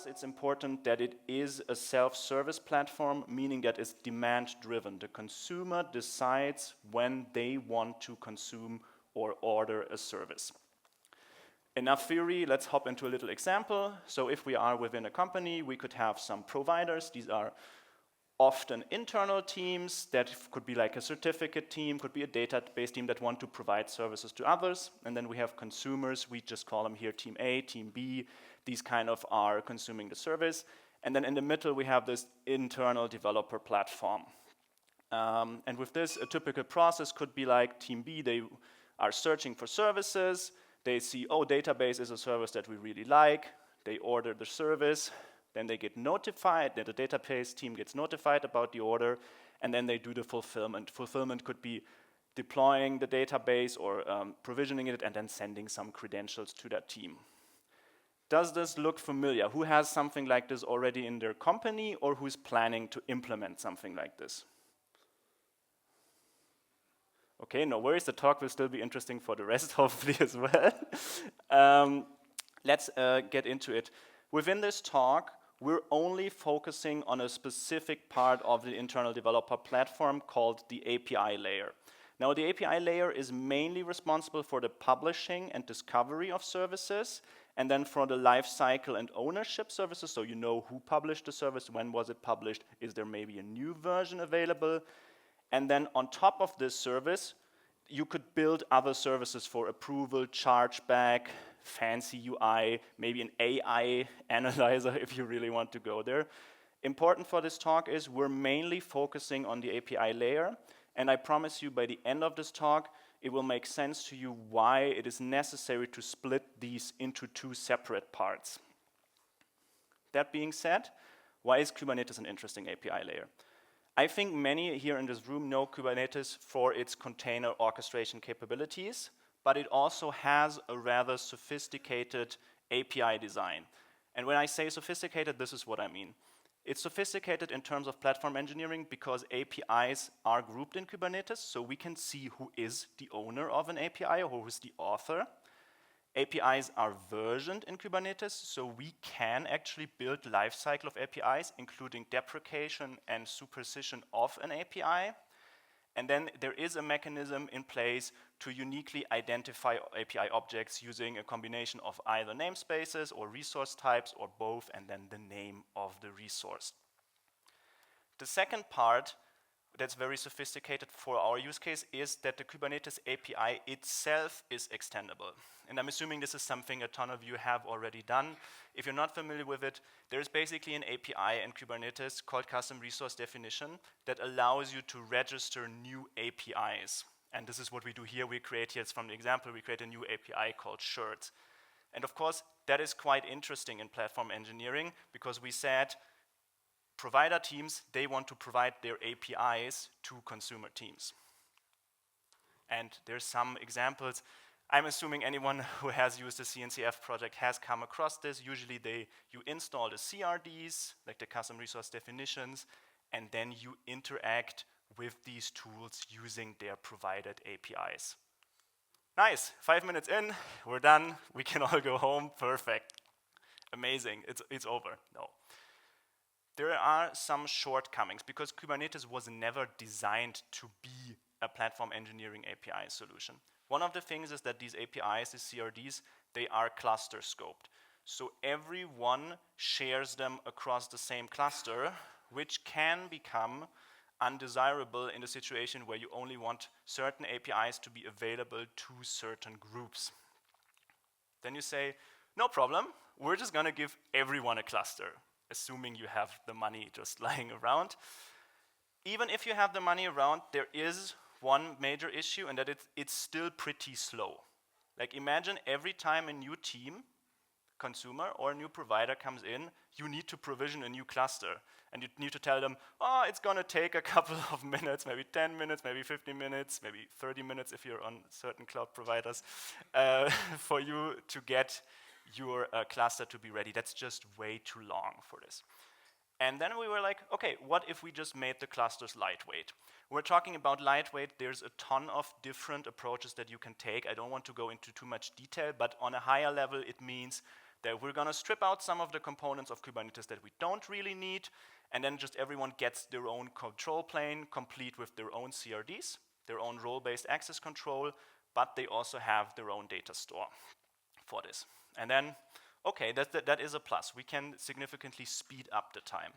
it's important that it is a self-service platform, meaning that it's demand-driven. The consumer decides when they want to consume or order a service. Enough theory, let's hop into a little example. So if we are within a company, we could have some providers. These are often internal teams that could be like a certificate team, could be a database team that want to provide services to others. And then we have consumers, we just call them here team A, team B. These kind of are consuming the service. And then in the middle, we have this internal developer platform. And with this, a typical process could be like team B, they are searching for services. They see, oh, database is a service that we really like. They order the service. Then they get notified, that the database team gets notified about the order, and then they do the fulfillment. Fulfillment could be deploying the database or provisioning it and then sending some credentials to that team. Does this look familiar? Who has something like this already in their company or who's planning to implement something like this? Okay, no worries, the talk will still be interesting for the rest, hopefully, as well. Let's get into it. Within this talk, we're only focusing on a specific part of the internal developer platform called the API layer. Now, the API layer is mainly responsible for the publishing and discovery of services, and then for the life cycle and ownership services, so you know who published the service, when was it published, is there maybe a new version available, and then on top of this service, you could build other services for approval, chargeback, fancy UI, maybe an AI analyzer if you really want to go there. Important for this talk is we're mainly focusing on the API layer, and I promise you by the end of this talk, it will make sense to you why it is necessary to split these into two separate parts. That being said, why is Kubernetes an interesting API layer? I think many here in this room know Kubernetes for its container orchestration capabilities, but it also has a rather sophisticated API design. And when I say sophisticated, this is what I mean. It's sophisticated in terms of platform engineering because APIs are grouped in Kubernetes, so we can see who is the owner of an API or who is the author. APIs are versioned in Kubernetes, so we can actually build lifecycle of APIs, including deprecation and supersession of an API. And then there is a mechanism in place to uniquely identify API objects using a combination of either namespaces or resource types or both, and then the name of the resource. The second part that's very sophisticated for our use case is that the Kubernetes API itself is extendable. And I'm assuming this is something a ton of you have already done. If you're not familiar with it, there is basically an API in Kubernetes called custom resource definition that allows you to register new APIs. And this is what we do here. We create here, from the example, we create a new API called shirts. And of course, that is quite interesting in platform engineering because we said provider teams, they want to provide their APIs to consumer teams. And there's some examples. I'm assuming anyone who has used the CNCF project has come across this. Usually you install the CRDs, like the custom resource definitions, and then you interact with these tools using their provided APIs. Nice, 5 minutes in, we're done, we can all go home, perfect. Amazing, it's over, no. There are some shortcomings because Kubernetes was never designed to be a platform engineering API solution. One of the things is that these APIs, the CRDs, they are cluster scoped. So everyone shares them across the same cluster, which can become undesirable in the situation where you only want certain APIs to be available to certain groups. Then you say, no problem, we're just going to give everyone a cluster, assuming you have the money just lying around. Even if you have the money around, there is one major issue, and that it's still pretty slow. Like imagine every time a new team, consumer or a new provider comes in, you need to provision a new cluster. And you need to tell them, oh, it's going to take a couple of minutes, maybe 10 minutes, maybe 15 minutes, maybe 30 minutes if you're on certain cloud providers, for you to get your cluster to be ready. That's just way too long for this. And then we were like, okay, what if we just made the clusters lightweight? We're talking about lightweight. There's a ton of different approaches that you can take. I don't want to go into too much detail, but on a higher level, it means that we're going to strip out some of the components of Kubernetes that we don't really need, and then just everyone gets their own control plane, complete with their own CRDs, their own role-based access control, but they also have their own data store for this. And then, okay, that is a plus. We can significantly speed up the time.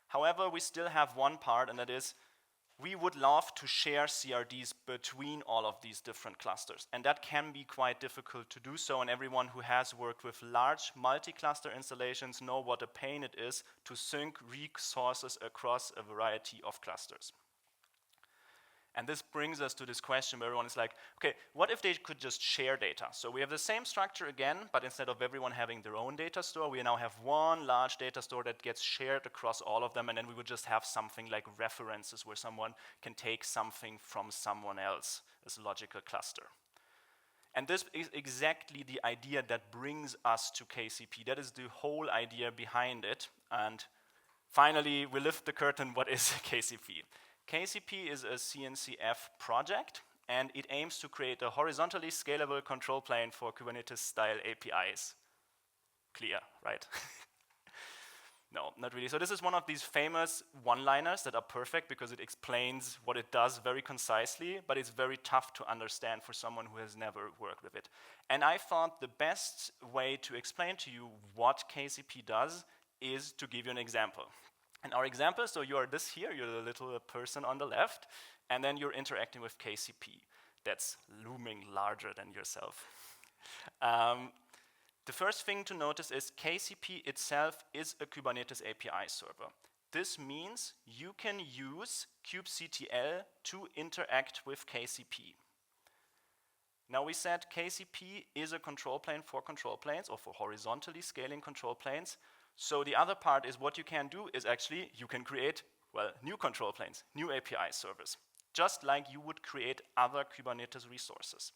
However, we still have one part, and that is we would love to share CRDs between all of these different clusters. And that can be quite difficult to do so, and everyone who has worked with large multi-cluster installations know what a pain it is to sync resources across a variety of clusters. And this brings us to this question where everyone is like, okay, what if they could just share data? So we have the same structure again, but instead of everyone having their own data store, we now have one large data store that gets shared across all of them, and then we would just have something like references where someone can take something from someone else as a logical cluster. And this is exactly the idea that brings us to KCP. That is the whole idea behind it. And finally, we lift the curtain, what is KCP? KCP is a CNCF project, and it aims to create a horizontally scalable control plane for Kubernetes-style APIs. Clear, right? No, not really. So this is one of these famous one-liners that are perfect because it explains what it does very concisely, but it's very tough to understand for someone who has never worked with it. And I thought the best way to explain to you what KCP does is to give you an example. And our example, so you're this here, you're the little person on the left, and then you're interacting with KCP. That's looming larger than yourself. The first thing to notice is KCP itself is a Kubernetes API server. This means you can use kubectl to interact with KCP. Now we said KCP is a control plane for control planes, or for horizontally scaling control planes. So the other part is what you can do is actually you can create, well, new control planes, new API servers, just like you would create other Kubernetes resources.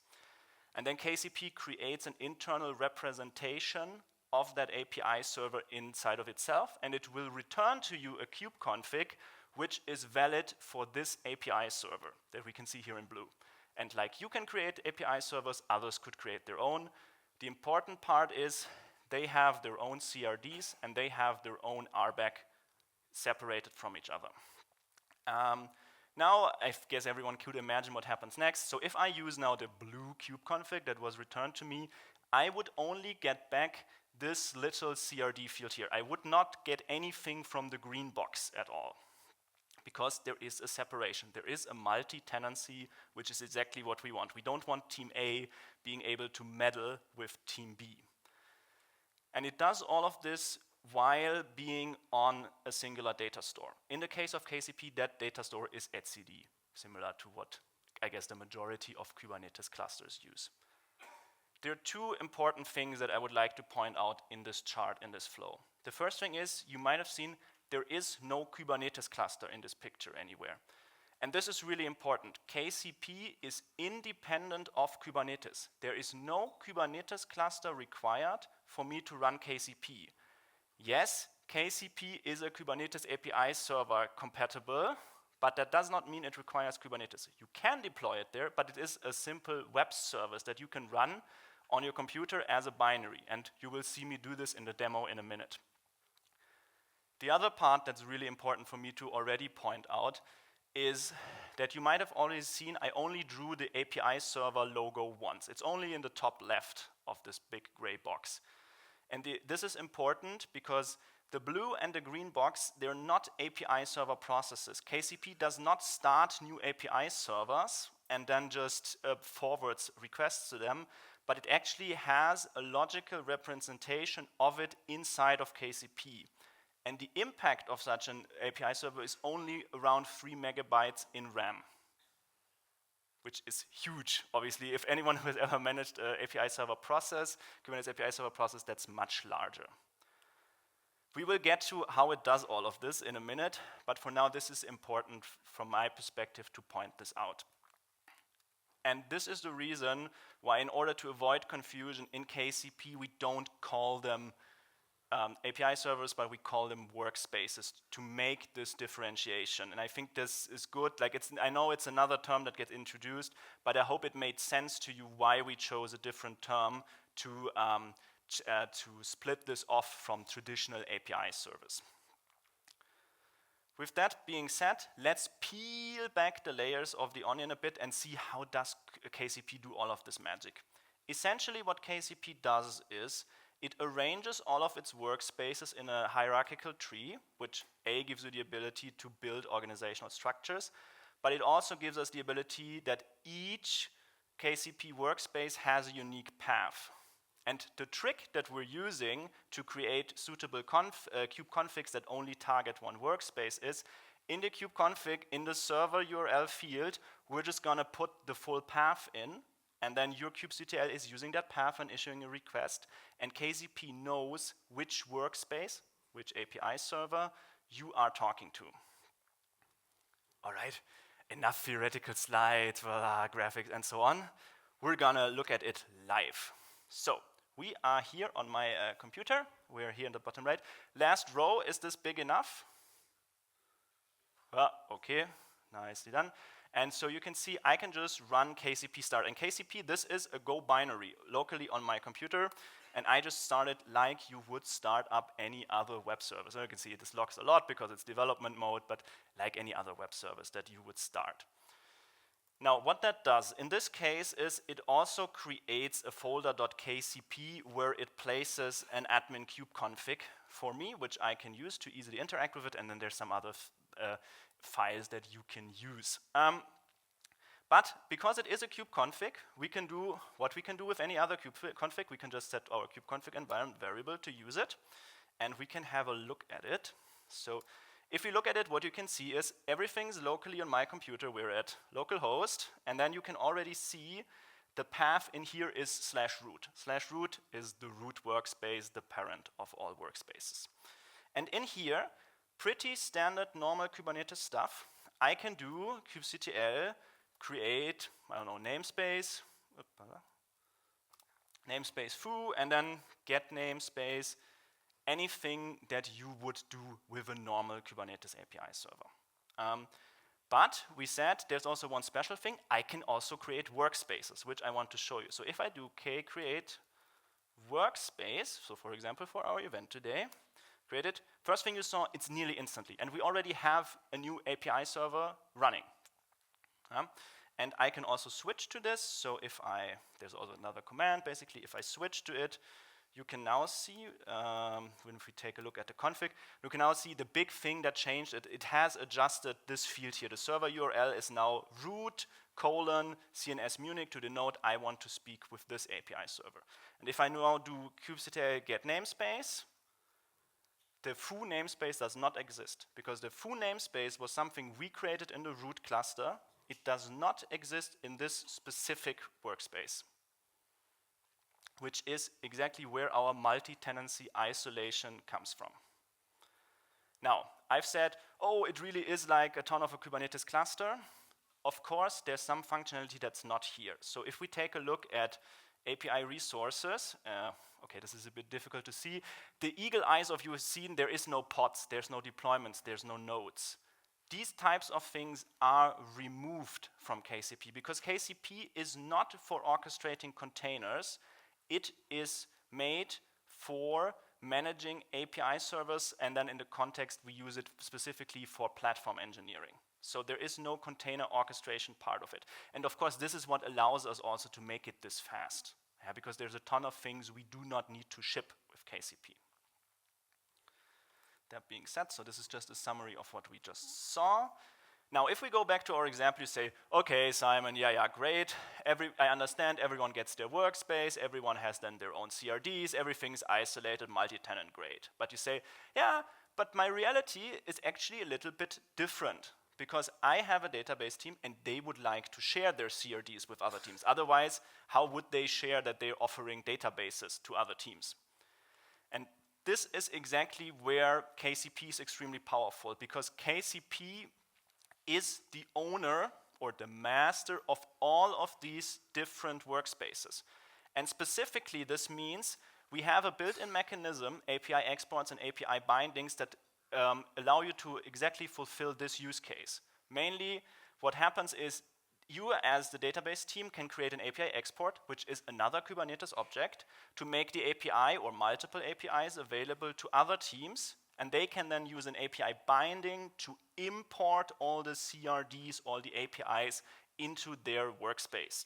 And then KCP creates an internal representation of that API server inside of itself, and it will return to you a kubeconfig which is valid for this API server that we can see here in blue. And like you can create API servers, others could create their own. The important part is they have their own CRDs and they have their own RBAC separated from each other. Now, I guess everyone could imagine what happens next. So if I use now the blue kubeconfig that was returned to me, I would only get back this little CRD field here. I would not get anything from the green box at all, because there is a separation. There is a multi-tenancy, which is exactly what we want. We don't want team A being able to meddle with team B. And it does all of this while being on a singular data store. In the case of KCP, that data store is etcd, similar to what I guess the majority of Kubernetes clusters use. There are two important things that I would like to point out in this chart, in this flow. The first thing is, you might have seen there is no Kubernetes cluster in this picture anywhere. And this is really important. KCP is independent of Kubernetes. There is no Kubernetes cluster required for me to run KCP. Yes, KCP is a Kubernetes API server compatible, but that does not mean it requires Kubernetes. You can deploy it there, but it is a simple web service that you can run on your computer as a binary, and you will see me do this in the demo in a minute. The other part that's really important for me to already point out is that you might have already seen I only drew the API server logo once. It's only in the top left of this big gray box. And this is important because the blue and the green box, they're not API server processes. KCP does not start new API servers and then just forwards requests to them, but it actually has a logical representation of it inside of KCP. And the impact of such an API server is only around 3 megabytes in RAM, which is huge. Obviously, if anyone who has ever managed an API server process, Kubernetes API server process, that's much larger. We will get to how it does all of this in a minute, but for now, this is important from my perspective to point this out. And this is the reason why, in order to avoid confusion in KCP, we don't call them API servers, but we call them workspaces to make this differentiation. And I think this is good. Like, I know it's another term that gets introduced, but I hope it made sense to you why we chose a different term to split this off from traditional API service. With that being said, let's peel back the layers of the onion a bit and see how does KCP do all of this magic. Essentially what KCP does is it arranges all of its workspaces in a hierarchical tree, which A, gives you the ability to build organizational structures, but it also gives us the ability that each KCP workspace has a unique path. And the trick that we're using to create suitable kube configs that only target one workspace is, in the kube config, in the server URL field, we're just going to put the full path in, and then your kubectl is using that path and issuing a request, and KCP knows which workspace, which API server, you are talking to. All right, enough theoretical slides, graphics, and so on. We're going to look at it live. So, we are here on my computer. We're here in the bottom right. Last row, is this big enough? Okay, nicely done. And so you can see I can just run KCP start. And KCP, this is a Go binary locally on my computer. And I just started like you would start up any other web service. So you can see this logs a lot because it's development mode, but like any other web service that you would start. Now, what that does in this case is it also creates a folder.kcp where it places an admin kube config for me, which I can use to easily interact with it, and then there's some other files that you can use. But because it is a kube config, we can do what we can do with any other kube config. We can just set our kube config environment variable to use it, and we can have a look at it. So, if you look at it, what you can see is everything's locally on my computer. We're at localhost, and then you can already see the path in here is /root. /root is the root workspace, the parent of all workspaces. And in here, pretty standard normal Kubernetes stuff. I can do kubectl, create, I don't know, namespace foo, and then get namespace, anything that you would do with a normal Kubernetes API server. But we said there's also one special thing. I can also create workspaces, which I want to show you. So if I do create workspace, so for example for our event today, create it, first thing you saw, it's nearly instantly. And we already have a new API server running. And I can also switch to this. So if there's also another command, basically, if I switch to it, you can now see, when we take a look at the config, you can now see the big thing that changed. It has adjusted this field here. The server URL is now root:CNS Munich to denote I want to speak with this API server. And if I now do kubectl get namespace, the foo namespace does not exist because the foo namespace was something we created in the root cluster. It does not exist in this specific workspace, which is exactly where our multi-tenancy isolation comes from. Now, I've said, oh, it really is like a ton of a Kubernetes cluster. Of course, there's some functionality that's not here. So if we take a look at API resources, okay, this is a bit difficult to see. The eagle eyes of you have seen there is no pods, there's no deployments, there's no nodes. These types of things are removed from KCP because KCP is not for orchestrating containers. It is made for managing API servers, and then in the context, we use it specifically for platform engineering. So there is no container orchestration part of it. And of course, this is what allows us also to make it this fast, because there's a ton of things we do not need to ship with KCP. That being said, so this is just a summary of what we just saw. Now, if we go back to our example, you say, okay, Simon, yeah, great. I understand everyone gets their workspace, everyone has then their own CRDs, everything's isolated, multi-tenant, great. But you say, yeah, but my reality is actually a little bit different because I have a database team and they would like to share their CRDs with other teams. Otherwise, how would they share that they're offering databases to other teams? And this is exactly where KCP is extremely powerful because KCP is the owner or the master of all of these different workspaces. And specifically, this means we have a built-in mechanism, API exports and API bindings, that allow you to exactly fulfill this use case. Mainly, what happens is You, as the database team, can create an API export, which is another Kubernetes object, to make the API or multiple APIs available to other teams, and they can then use an API binding to import all the CRDs, all the APIs, into their workspace.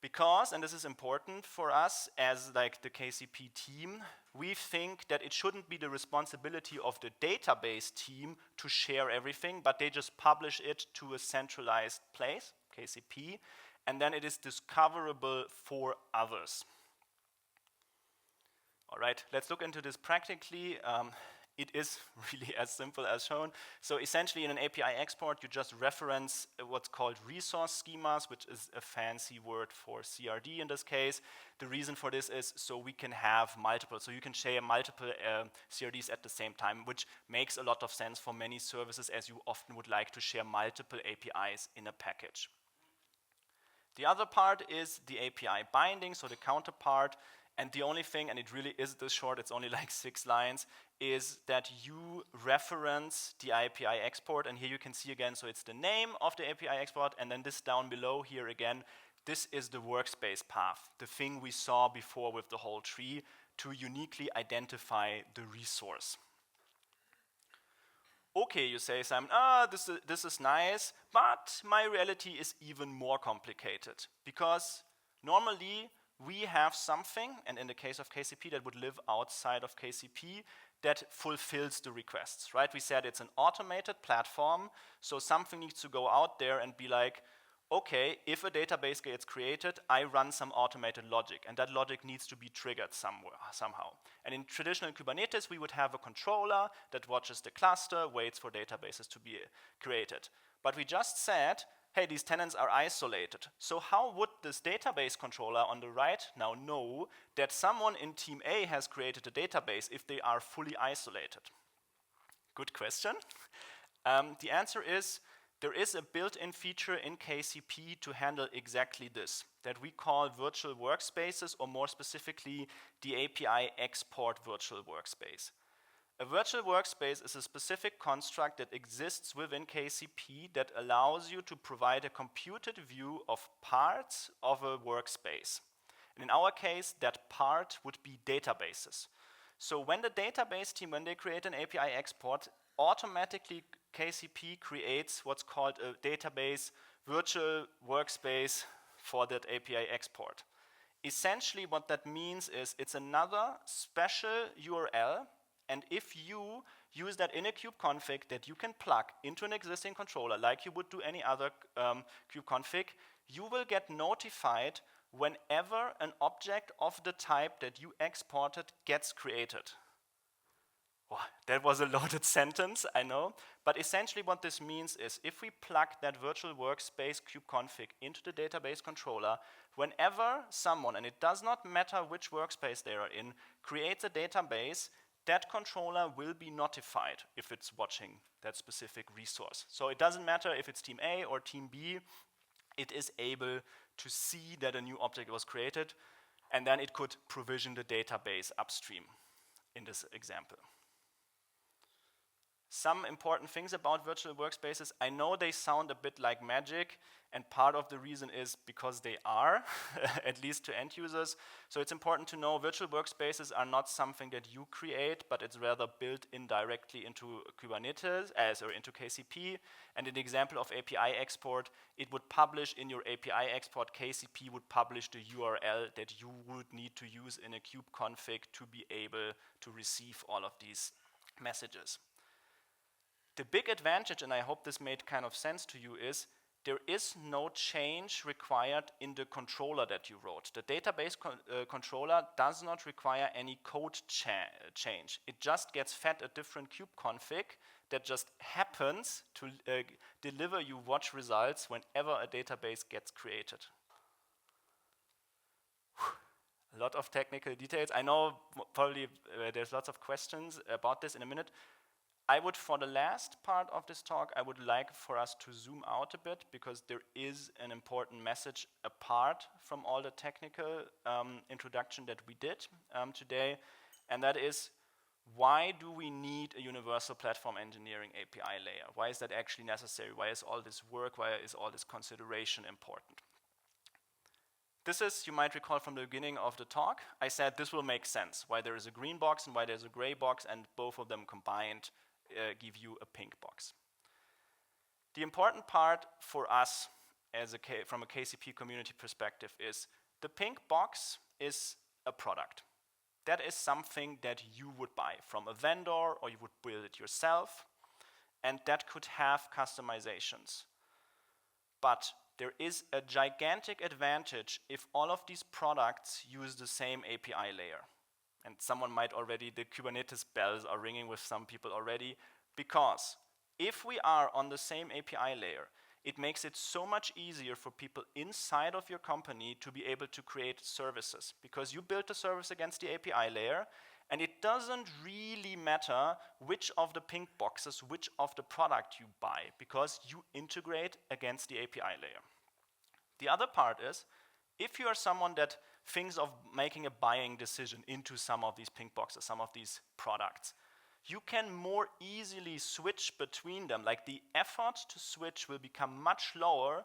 Because, and this is important for us as like the KCP team, we think that it shouldn't be the responsibility of the database team to share everything, but they just publish it to a centralized place, KCP, and then it is discoverable for others. All right, let's look into this practically. It is really as simple as shown. So essentially in an API export, you just reference what's called resource schemas, which is a fancy word for CRD in this case. The reason for this is so we can have multiple, so you can share multiple CRDs at the same time, which makes a lot of sense for many services as you often would like to share multiple APIs in a package. The other part is the API binding, so the counterpart. And the only thing, and it really is this short, it's only like 6 lines, is that you reference the API export, and here you can see again, so it's the name of the API export, and then this down below here again, this is the workspace path, the thing we saw before with the whole tree, to uniquely identify the resource. Okay, you say, Simon, this is nice, but my reality is even more complicated, because normally, we have something, and in the case of KCP, that would live outside of KCP, that fulfills the requests, right? We said it's an automated platform, so something needs to go out there and be like, okay, if a database gets created, I run some automated logic, and that logic needs to be triggered somehow. And in traditional Kubernetes, we would have a controller that watches the cluster, waits for databases to be created. But we just said, hey, these tenants are isolated. So how would this database controller on the right now know that someone in team A has created a database if they are fully isolated? Good question. The answer is, there is a built-in feature in KCP to handle exactly this, that we call virtual workspaces, or more specifically, the API export virtual workspace. A virtual workspace is a specific construct that exists within KCP that allows you to provide a computed view of parts of a workspace. And in our case, that part would be databases. So when the database team, when they create an API export, automatically KCP creates what's called a database virtual workspace for that API export. Essentially what that means is it's another special URL, and if you use that in a kubeconfig that you can plug into an existing controller, like you would do any other kubeconfig, you will get notified whenever an object of the type that you exported gets created. Oh, that was a loaded sentence, I know. But essentially what this means is if we plug that virtual workspace kubeconfig into the database controller, whenever someone, and it does not matter which workspace they are in, creates a database, that controller will be notified if it's watching that specific resource. So it doesn't matter if it's team A or team B, it is able to see that a new object was created, and then it could provision the database upstream in this example. Some important things about virtual workspaces. I know they sound a bit like magic, and part of the reason is because they are, at least to end users. So it's important to know virtual workspaces are not something that you create, but it's rather built in directly into Kubernetes, or into KCP. And in the example of API export, it would publish in your API export, KCP would publish the URL that you would need to use in a kubeconfig to be able to receive all of these messages. The big advantage, and I hope this made kind of sense to you, is there is no change required in the controller that you wrote. The database controller does not require any code change. It just gets fed a different kubeconfig that just happens to deliver you watch results whenever a database gets created. A lot of technical details. I know probably there's lots of questions about this in a minute. I would, for the last part of this talk, I would like for us to zoom out a bit, because there is an important message apart from all the technical introduction that we did today, and that is, why do we need a universal platform engineering API layer? Why is that actually necessary? Why is all this work, why is all this consideration important? This is, you might recall from the beginning of the talk, I said this will make sense, why there is a green box and why there's a gray box, and both of them combined give you a pink box. The important part for us from a KCP community perspective is the pink box is a product. That is something that you would buy from a vendor or you would build it yourself, and that could have customizations. But there is a gigantic advantage if all of these products use the same API layer. And someone might already, the Kubernetes bells are ringing with some people already, because if we are on the same API layer, it makes it so much easier for people inside of your company to be able to create services, because you build the service against the API layer, and it doesn't really matter which of the pink boxes, which of the product you buy, because you integrate against the API layer. The other part is, if you are someone that thinks of making a buying decision into some of these pink boxes, some of these products, you can more easily switch between them. Like, the effort to switch will become much lower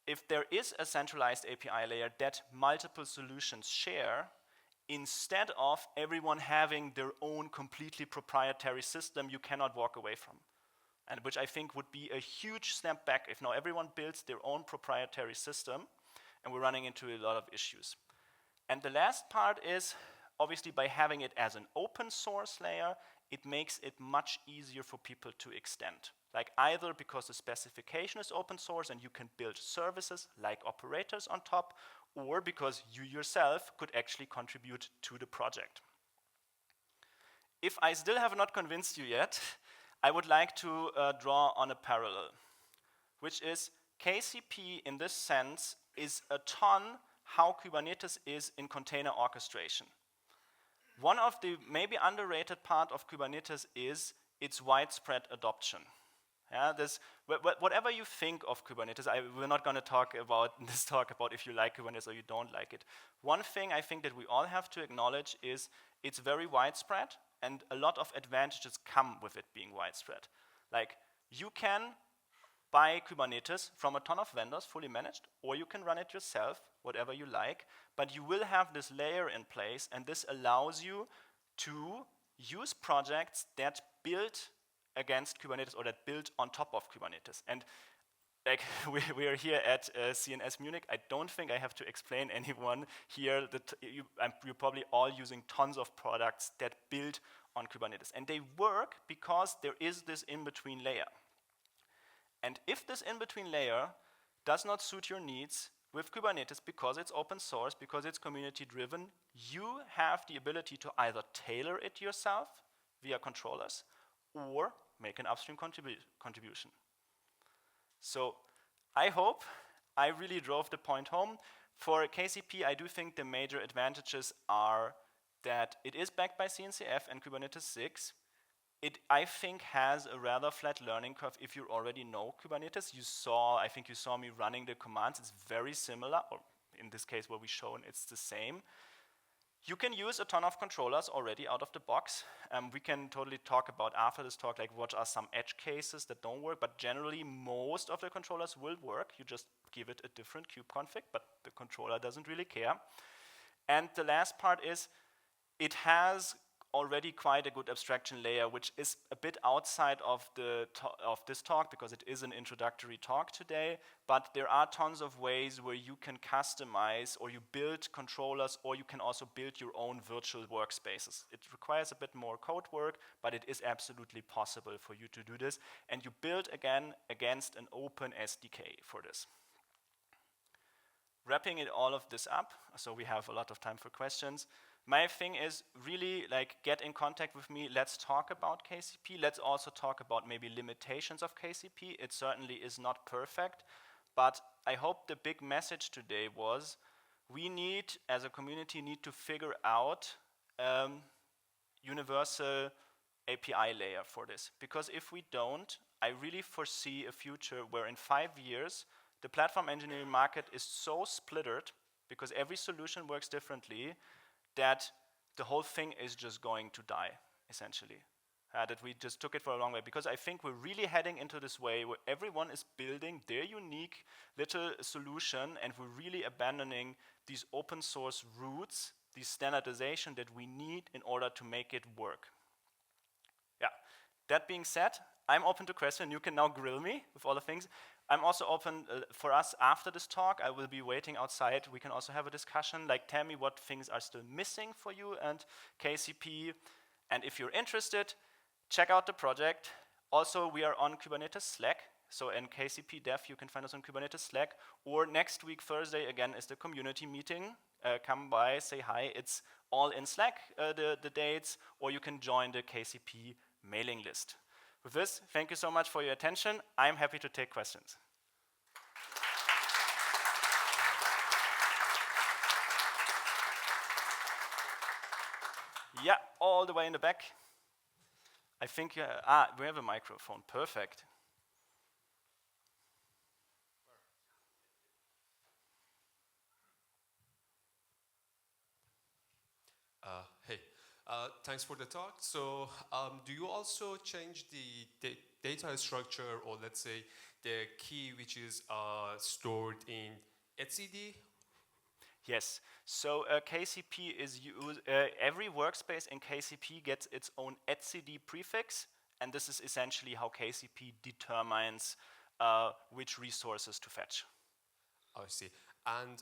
if there is a centralized API layer that multiple solutions share, instead of everyone having their own completely proprietary system you cannot walk away from. And which I think would be a huge step back if now everyone builds their own proprietary system, and we're running into a lot of issues. And the last part is, obviously by having it as an open source layer, it makes it much easier for people to extend. Like, either because the specification is open source and you can build services like operators on top, or because you yourself could actually contribute to the project. If I still have not convinced you yet, I would like to draw on a parallel, which is KCP in this sense is a ton how Kubernetes is in container orchestration. One of the maybe underrated part of Kubernetes is its widespread adoption. Yeah, whatever you think of Kubernetes, we're not going to talk about in this talk about if you like Kubernetes or you don't like it. One thing I think that we all have to acknowledge is it's very widespread, and a lot of advantages come with it being widespread. Like, you can buy Kubernetes from a ton of vendors, fully managed, or you can run it yourself, whatever you like, but you will have this layer in place, and this allows you to use projects that build against Kubernetes or that build on top of Kubernetes. And like, we are here at CNS Munich. I don't think I have to explain anyone here that you're probably all using tons of products that build on Kubernetes. And they work because there is this in-between layer. And if this in-between layer does not suit your needs with Kubernetes, because it's open source, because it's community-driven, you have the ability to either tailor it yourself via controllers or make an upstream contribution. So I hope I really drove the point home. For KCP, I do think the major advantages are that it is backed by CNCF and Kubernetes 6. It, I think, has a rather flat learning curve if you already know Kubernetes. I think you saw me running the commands. It's very similar, or in this case, what we've shown, it's the same. You can use a ton of controllers already out of the box. We can totally talk about after this talk, like what are some edge cases that don't work, but generally most of the controllers will work. You just give it a different kube config, but the controller doesn't really care. And the last part is, it has already quite a good abstraction layer, which is a bit outside of this talk, because it is an introductory talk today, but there are tons of ways where you can customize or you build controllers, or you can also build your own virtual workspaces. It requires a bit more code work, but it is absolutely possible for you to do this, and you build again against an open SDK for this. Wrapping it all of this up, so we have a lot of time for questions. My thing is really, like, get in contact with me. Let's talk about KCP. Let's also talk about maybe limitations of KCP. It certainly is not perfect, but I hope the big message today was we need, as a community, need to figure out universal API layer for this. Because if we don't, I really foresee a future where in 5 years, the platform engineering market is so splittered, because every solution works differently, that the whole thing is just going to die. essentially. That we just took it for a long way, because I think we're really heading into this way where everyone is building their unique little solution, and we're really abandoning these open source roots, the standardization that we need in order to make it work. Yeah, that being said, I'm open to questions. You can now grill me with all the things. I'm also open for us after this talk. I will be waiting outside. We can also have a discussion, like tell me what things are still missing for you and KCP. And if you're interested, check out the project. Also, we are on Kubernetes Slack. So in KCP Dev, you can find us on Kubernetes Slack. Or next week, Thursday, again, is the community meeting. Come by, say hi. It's all in Slack, the dates, or you can join the KCP mailing list. With this, thank you so much for your attention. I'm happy to take questions. Yeah, all the way in the back. I think, we have a microphone, perfect. Hey, thanks for the talk. So do you also change the data structure, or let's say the key which is stored in etcd? Yes, so KCP is used, every workspace in KCP gets its own etcd prefix, and this is essentially how KCP determines which resources to fetch. I see. And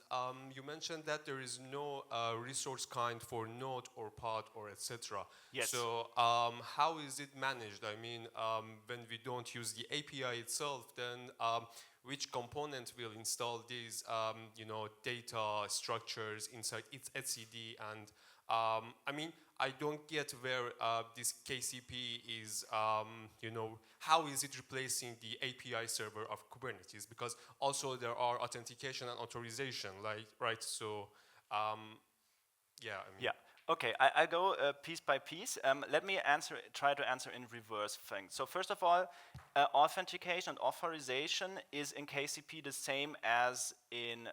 you mentioned that there is no resource kind for node or pod or etc. Yes. So how is it managed? I mean, when we don't use the API itself, then which component will install these data structures inside its etcd? And I mean, I don't get where this KCP is, how is it replacing the API server of Kubernetes? Because also there are authentication and authorization, right? So, yeah. I mean. Yeah. Okay, I go piece by piece. Let me try to answer in reverse things. So first of all, authentication and authorization is in KCP the same as in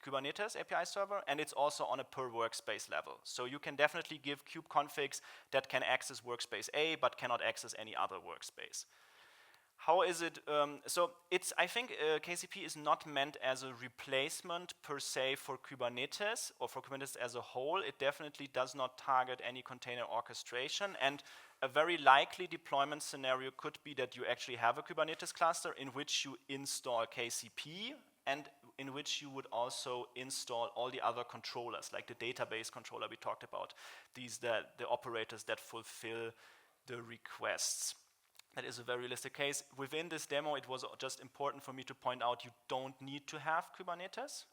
Kubernetes API server, and it's also on a per workspace level. So you can definitely give kube configs that can access workspace A, but cannot access any other workspace. How is it? I think KCP is not meant as a replacement per se for Kubernetes or for Kubernetes as a whole. It definitely does not target any container orchestration. And a very likely deployment scenario could be that you actually have a Kubernetes cluster in which you install KCP and in which you would also install all the other controllers, like the database controller we talked about, the operators that fulfill the requests. That is a very realistic case. Within this demo, it was just important for me to point out you don't need to have Kubernetes,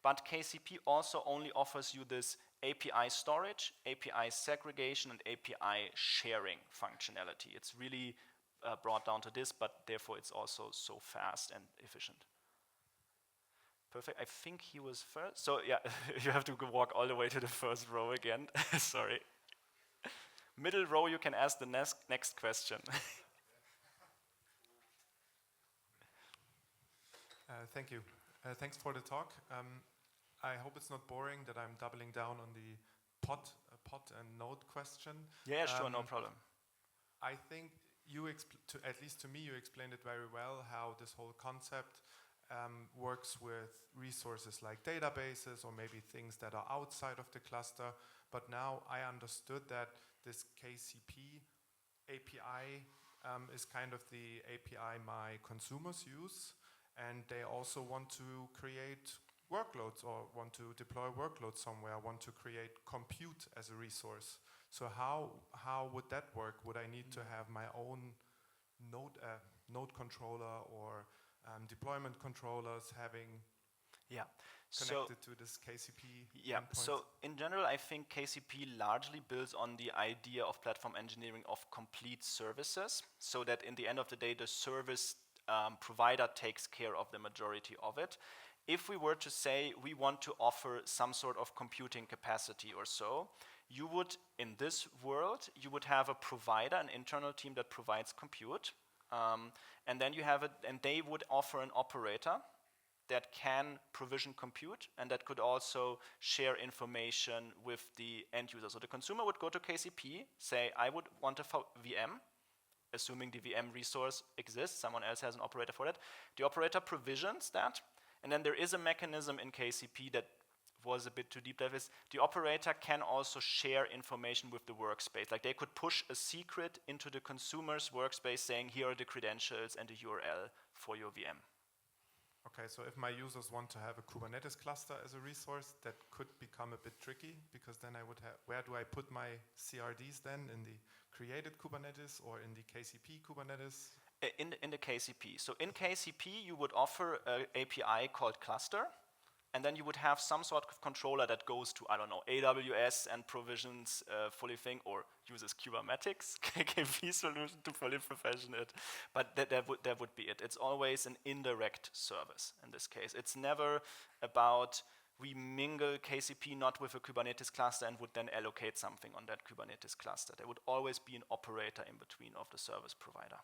but KCP also only offers you this API storage, API segregation, and API sharing functionality. It's really brought down to this, but therefore it's also so fast and efficient. Perfect, I think he was first. So yeah, you have to walk all the way to the first row again. Sorry. Middle row, you can ask the next question. Thank you. Thanks for the talk. I hope it's not boring that I'm doubling down on the pod and node question. Yeah, sure, no problem. I think at least to me, you explained it very well, how this whole concept works with resources like databases or maybe things that are outside of the cluster. But now I understood that this KCP API is kind of the API my consumers use, and they also want to create workloads or want to deploy workloads somewhere, want to create compute as a resource. So how would that work? Would I need to have my own node controller or deployment controllers having connected to this KCP endpoint? So in general, I think KCP largely builds on the idea of platform engineering of complete services, so that in the end of the day, the service provider takes care of the majority of it. If we were to say we want to offer some sort of computing capacity or so, you would, in this world, you would have a provider, an internal team that provides compute, and then you have and they would offer an operator that can provision compute and that could also share information with the end user. So the consumer would go to KCP, say, I would want a VM, assuming the VM resource exists, someone else has an operator for that. The operator provisions that, and then there is a mechanism in KCP that was a bit too deep dive, is the operator can also share information with the workspace. Like they could push a secret into the consumer's workspace saying, here are the credentials and the URL for your VM. Okay, so if my users want to have a Kubernetes cluster as a resource, that could become a bit tricky, because then I would have, where do I put my CRDs then? In the created Kubernetes or in the KCP Kubernetes? In the KCP. So in KCP, you would offer an API called cluster, and then you would have some sort of controller that goes to, I don't know, AWS and provisions fully thing, or uses Kubernetes KKP solution to fully provision it. But that would be it. It's always an indirect service in this case. It's never about we mingle KCP not with a Kubernetes cluster and would then allocate something on that Kubernetes cluster. There would always be an operator in between of the service provider.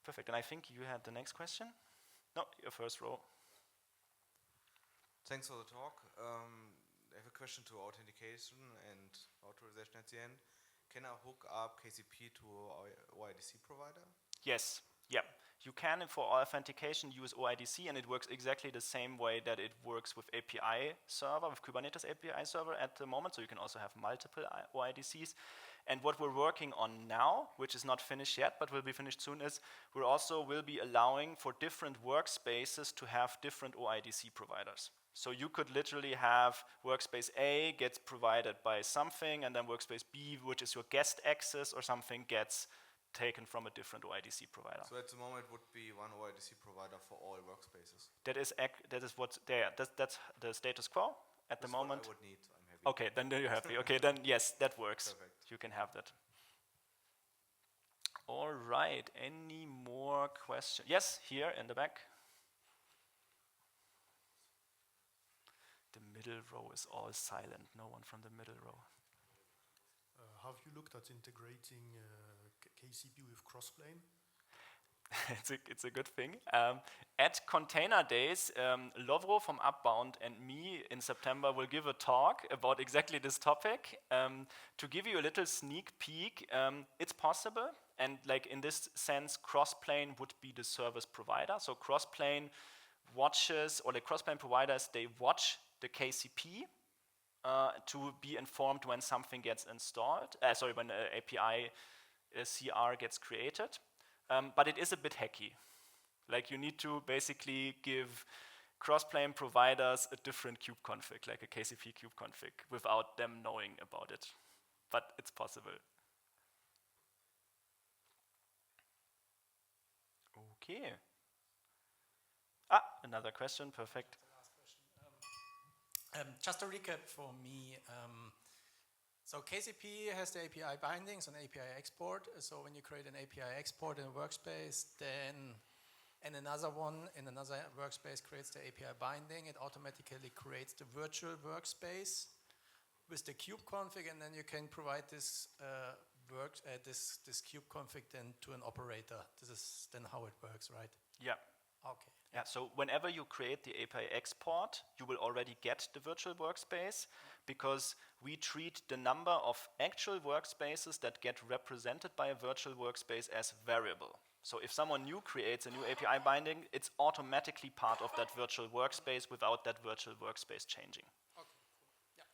Perfect. And I think you had the next question? No, your first row. Thanks for the talk. I have a question to authentication and authorization at the end. Can I hook up KCP to our OIDC provider? Yes, yeah. You can, for authentication, use OIDC, and it works exactly the same way that it works with API server, with Kubernetes API server at the moment, so you can also have multiple OIDCs. And what we're working on now, which is not finished yet, but will be finished soon, is we also will be allowing for different workspaces to have different OIDC providers. So you could literally have workspace A gets provided by something, and then workspace B, which is your guest access or something, gets taken from a different OIDC provider. So at the moment it would be one OIDC provider for all workspaces? That is what's there. That's the status quo at the moment. What I would need. I'm happy. Okay, then you're happy. Okay, then yes, that works. Perfect. You can have that. All right, any more questions? Yes, here in the back. The middle row is all silent. No one from the middle row. Have you looked at integrating KCP with Crossplane? It's a good thing. At Container Days, Lovro from Upbound and me in September will give a talk about exactly this topic. To give you a little sneak peek, it's possible, and like in this sense, Crossplane would be the service provider. So Crossplane watches, or the Crossplane providers, they watch the KCP to be informed when something gets installed, when an API CR gets created. But it is a bit hacky. Like you need to basically give Crossplane providers a different kube config, like a KCP kube config, without them knowing about it. But it's possible. Okay. Another question, perfect. Just a recap for me. So KCP has the API bindings and API export. So when you create an API export in a workspace, then another one in another workspace creates the API binding, it automatically creates the virtual workspace with the kube config, and then you can provide this this kube config then to an operator. This is then how it works, right? Yeah. Okay. Yeah, so whenever you create the API export, you will already get the virtual workspace, because we treat the number of actual workspaces that get represented by a virtual workspace as variable. So if someone new creates a new API binding, it's automatically part of that virtual workspace without that virtual workspace changing. Okay, cool. Yeah.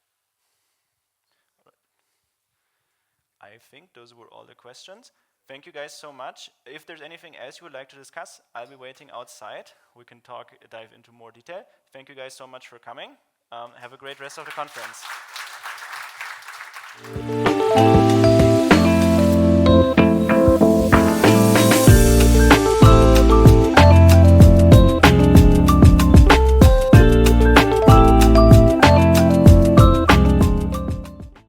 All right. I think those were all the questions. Thank you guys so much. If there's anything else you would like to discuss, I'll be waiting outside. We can dive into more detail. Thank you guys so much for coming. Have a great rest of the conference.